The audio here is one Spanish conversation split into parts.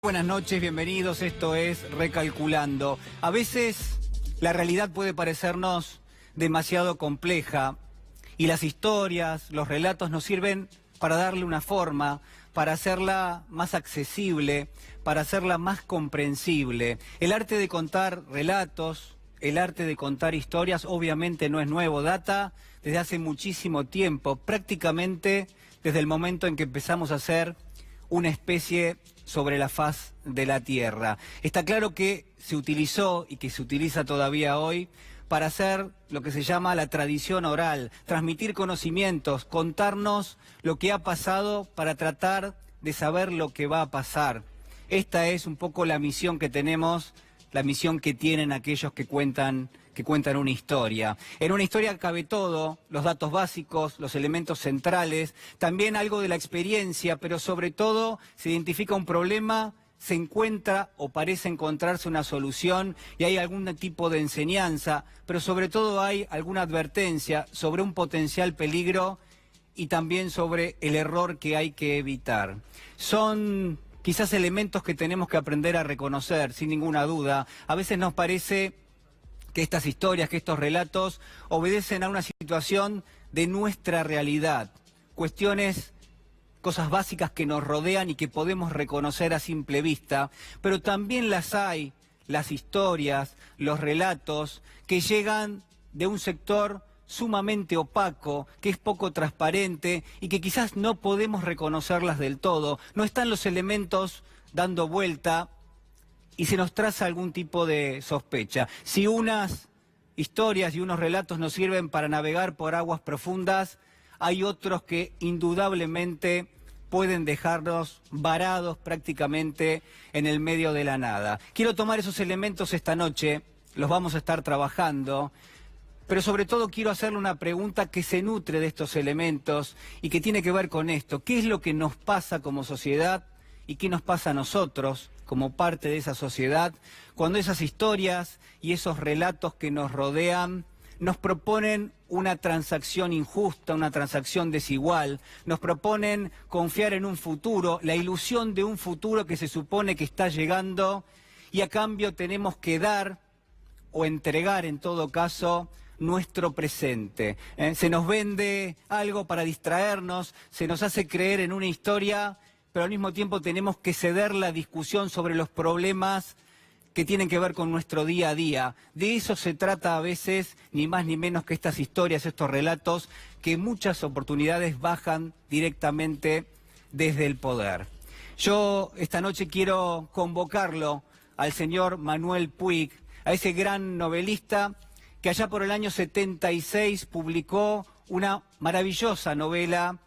Buenas noches, bienvenidos, esto es Recalculando. A veces la realidad puede parecernos demasiado compleja y las historias, los relatos nos sirven para darle una forma, para hacerla más accesible, para hacerla más comprensible. El arte de contar relatos, el arte de contar historias obviamente no es nuevo, data desde hace muchísimo tiempo, prácticamente desde el momento en que empezamos a hacer una especie sobre la faz de la Tierra. Está claro que se utilizó y que se utiliza todavía hoy para hacer lo que se llama la tradición oral, transmitir conocimientos, contarnos lo que ha pasado para tratar de saber lo que va a pasar. Esta es un poco la misión que tenemos, la misión que tienen aquellos que cuentan una historia. En una historia cabe todo, los datos básicos, los elementos centrales, también algo de la experiencia, pero sobre todo se identifica un problema, se encuentra o parece encontrarse una solución y hay algún tipo de enseñanza, pero sobre todo hay alguna advertencia sobre un potencial peligro y también sobre el error que hay que evitar. Son quizás elementos que tenemos que aprender a reconocer, sin ninguna duda. A veces nos parece que estas historias, que estos relatos obedecen a una situación de nuestra realidad, cuestiones, cosas básicas que nos rodean y que podemos reconocer a simple vista, pero también las hay, las historias, los relatos que llegan de un sector sumamente opaco, que es poco transparente y que quizás no podemos reconocerlas del todo. No están los elementos dando vuelta y se nos traza algún tipo de sospecha. Si unas historias y unos relatos nos sirven para navegar por aguas profundas, hay otros que indudablemente pueden dejarnos varados prácticamente en el medio de la nada. Quiero tomar esos elementos esta noche, los vamos a estar trabajando, pero sobre todo quiero hacerle una pregunta que se nutre de estos elementos y que tiene que ver con esto. ¿Qué es lo que nos pasa como sociedad y qué nos pasa a nosotros como parte de esa sociedad cuando esas historias y esos relatos que nos rodean nos proponen una transacción injusta, una transacción desigual, nos proponen confiar en un futuro, la ilusión de un futuro que se supone que está llegando y a cambio tenemos que dar o entregar en todo caso nuestro presente. Se nos vende algo para distraernos, se nos hace creer en una historia, pero al mismo tiempo tenemos que ceder la discusión sobre los problemas que tienen que ver con nuestro día a día. De eso se trata a veces, ni más ni menos que estas historias, estos relatos, que en muchas oportunidades bajan directamente desde el poder. Yo esta noche quiero convocarlo al señor Manuel Puig, a ese gran novelista que allá por el año 76 publicó una maravillosa novela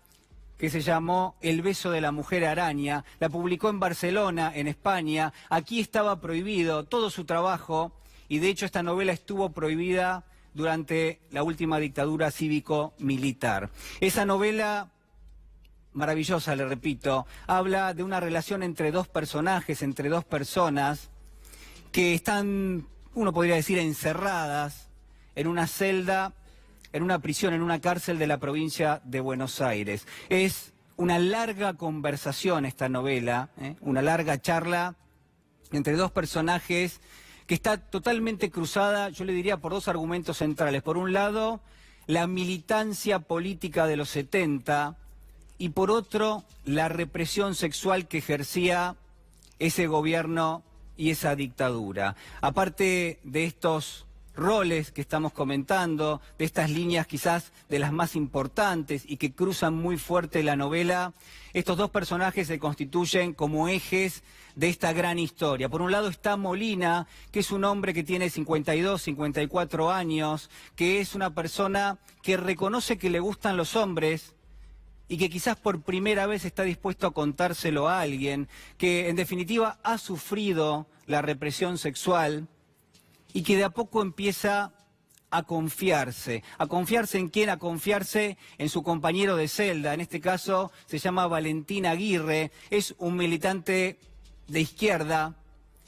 que se llamó El beso de la mujer araña, la publicó en Barcelona, en España. Aquí estaba prohibido todo su trabajo y de hecho esta novela estuvo prohibida durante la última dictadura cívico-militar. Esa novela, maravillosa, le repito, habla de una relación entre dos personajes, entre dos personas que están, uno podría decir, encerradas en una celda, en una prisión, en una cárcel de la provincia de Buenos Aires. Es una larga conversación esta novela, una larga charla entre dos personajes que está totalmente cruzada, yo le diría, por dos argumentos centrales. Por un lado, la militancia política de los 70 y por otro, la represión sexual que ejercía ese gobierno y esa dictadura. Aparte de estos roles que estamos comentando, de estas líneas quizás de las más importantes y que cruzan muy fuerte la novela, estos dos personajes se constituyen como ejes de esta gran historia. Por un lado está Molina, que es un hombre que tiene 52, 54 años, que es una persona que reconoce que le gustan los hombres y que quizás por primera vez está dispuesto a contárselo a alguien, que en definitiva ha sufrido la represión sexual y que de a poco empieza a confiarse. ¿A confiarse en quién? A confiarse en su compañero de celda. En este caso se llama Valentín Aguirre, es un militante de izquierda,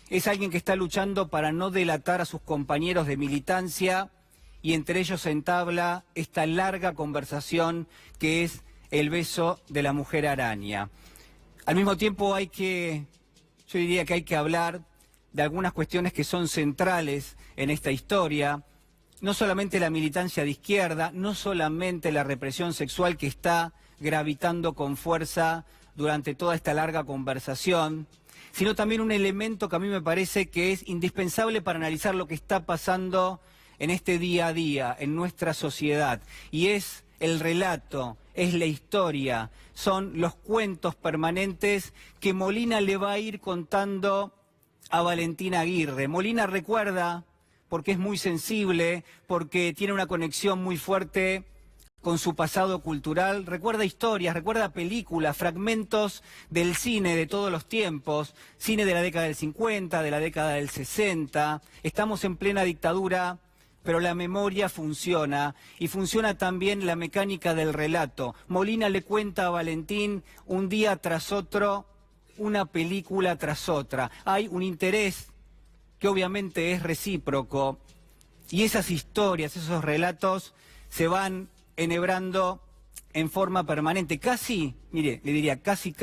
es alguien que está luchando para no delatar a sus compañeros de militancia y entre ellos se entabla esta larga conversación que es El beso de la mujer araña. Al mismo tiempo hay que yo diría que hay que hablar de algunas cuestiones que son centrales en esta historia. No solamente la militancia de izquierda, no solamente la represión sexual que está gravitando con fuerza durante toda esta larga conversación, sino también un elemento que a mí me parece que es indispensable para analizar lo que está pasando en este día a día, en nuestra sociedad, y es el relato, es la historia, son los cuentos permanentes que Molina le va a ir contando a Valentina Aguirre. Molina recuerda, porque es muy sensible, porque tiene una conexión muy fuerte con su pasado cultural, recuerda historias, recuerda películas, fragmentos del cine de todos los tiempos, cine de la década del 50, de la década del 60, estamos en plena dictadura, pero la memoria funciona y funciona también la mecánica del relato. Molina le cuenta a Valentín un día tras otro, una película tras otra. Hay un interés que obviamente es recíproco y esas historias, esos relatos se van enhebrando en forma permanente, casi, mire, le diría casi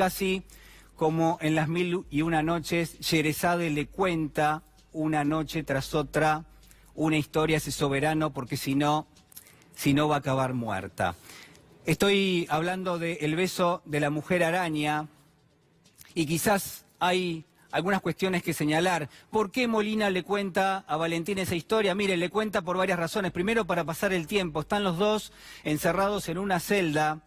como en las 1001 noches, Sherezade le cuenta una noche tras otra una historia a ese soberano, porque si no va a acabar muerta. Estoy hablando de El beso de la mujer araña y quizás hay algunas cuestiones que señalar. ¿Por qué Molina le cuenta a Valentín esa historia? Mire, le cuenta por varias razones. Primero, para pasar el tiempo. Están los dos encerrados en una celda,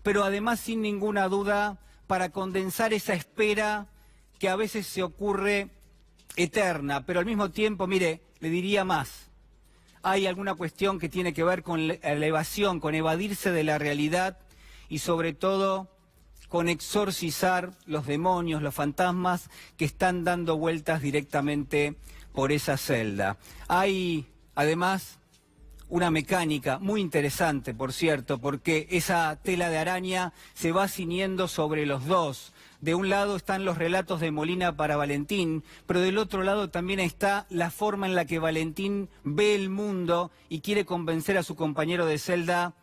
pero además, sin ninguna duda, para condensar esa espera que a veces se ocurre eterna, pero al mismo tiempo, mire, le diría más. Hay alguna cuestión que tiene que ver con la evasión, con evadirse de la realidad y sobre todo con exorcizar los demonios, los fantasmas que están dando vueltas directamente por esa celda. Hay, además, una mecánica muy interesante, por cierto, porque esa tela de araña se va ciñendo sobre los dos. De un lado están los relatos de Molina para Valentín, pero del otro lado también está la forma en la que Valentín ve el mundo y quiere convencer a su compañero de celda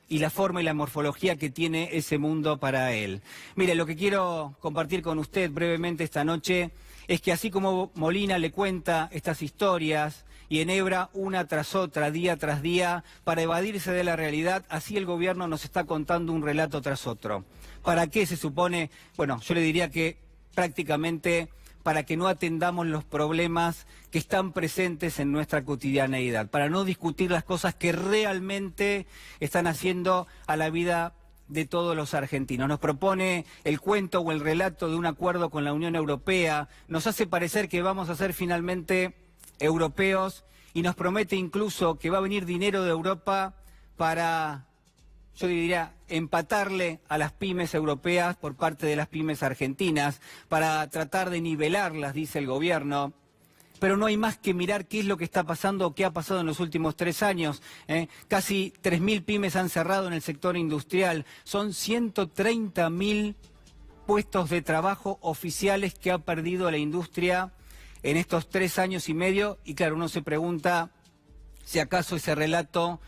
y la forma y la morfología que tiene ese mundo para él. Mire, lo que quiero compartir con usted brevemente esta noche es que así como Molina le cuenta estas historias y enhebra una tras otra, día tras día, para evadirse de la realidad, así el gobierno nos está contando un relato tras otro. ¿Para qué se supone? Bueno, yo le diría que prácticamente para que no atendamos los problemas que están presentes en nuestra cotidianeidad, para no discutir las cosas que realmente están haciendo a la vida de todos los argentinos. Nos propone el cuento o el relato de un acuerdo con la Unión Europea, nos hace parecer que vamos a ser finalmente europeos y nos promete incluso que va a venir dinero de Europa para, yo diría, empatarle a las pymes europeas por parte de las pymes argentinas, para tratar de nivelarlas, dice el gobierno. Pero no hay más que mirar qué es lo que está pasando o qué ha pasado en los últimos 3 años. Casi 3.000 pymes han cerrado en el sector industrial. Son 130.000 puestos de trabajo oficiales que ha perdido la industria en estos 3 años y medio. Y claro, uno se pregunta si acaso ese relato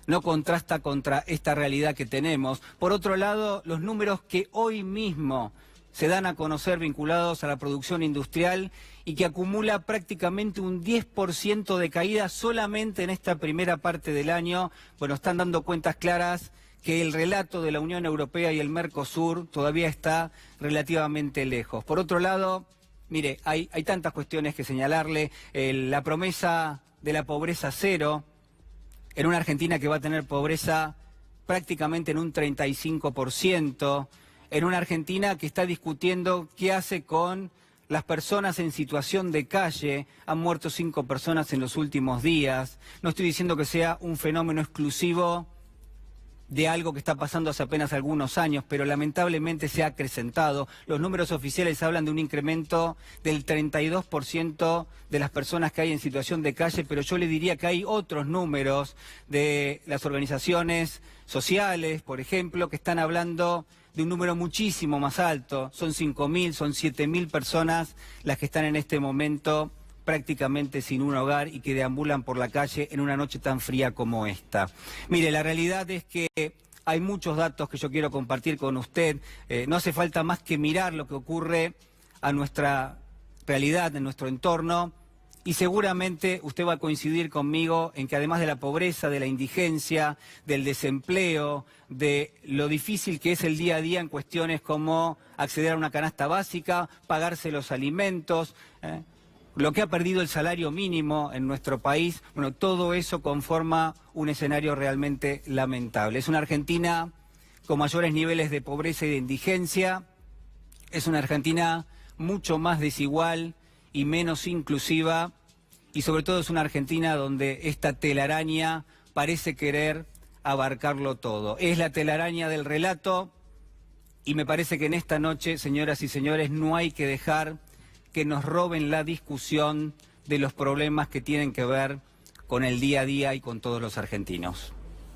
no contrasta contra esta realidad que tenemos. Por otro lado, los números que hoy mismo se dan a conocer vinculados a la producción industrial y que acumula prácticamente un 10% de caída solamente en esta primera parte del año, bueno, están dando cuentas claras que el relato de la Unión Europea y el Mercosur todavía está relativamente lejos. Por otro lado, mire, hay tantas cuestiones que señalarle. La promesa de la pobreza cero en una Argentina que va a tener pobreza prácticamente en un 35%, en una Argentina que está discutiendo qué hace con las personas en situación de calle. Han muerto 5 personas en los últimos días. No estoy diciendo que sea un fenómeno exclusivo de algo que está pasando hace apenas algunos años, pero lamentablemente se ha acrecentado. Los números oficiales hablan de un incremento del 32% de las personas que hay en situación de calle, pero yo le diría que hay otros números de las organizaciones sociales, por ejemplo, que están hablando de un número muchísimo más alto. Son 5.000, son 7.000 personas las que están en este momento prácticamente sin un hogar y que deambulan por la calle en una noche tan fría como esta. Mire, la realidad es que hay muchos datos que yo quiero compartir con usted. No hace falta más que mirar lo que ocurre a nuestra realidad, en nuestro entorno, y seguramente usted va a coincidir conmigo en que además de la pobreza, de la indigencia, del desempleo, de lo difícil que es el día a día en cuestiones como acceder a una canasta básica, pagarse los alimentos, lo que ha perdido el salario mínimo en nuestro país, bueno, todo eso conforma un escenario realmente lamentable. Es una Argentina con mayores niveles de pobreza y de indigencia, es una Argentina mucho más desigual y menos inclusiva, y sobre todo es una Argentina donde esta telaraña parece querer abarcarlo todo. Es la telaraña del relato, y me parece que en esta noche, señoras y señores, no hay que dejar que nos roben la discusión de los problemas que tienen que ver con el día a día y con todos los argentinos.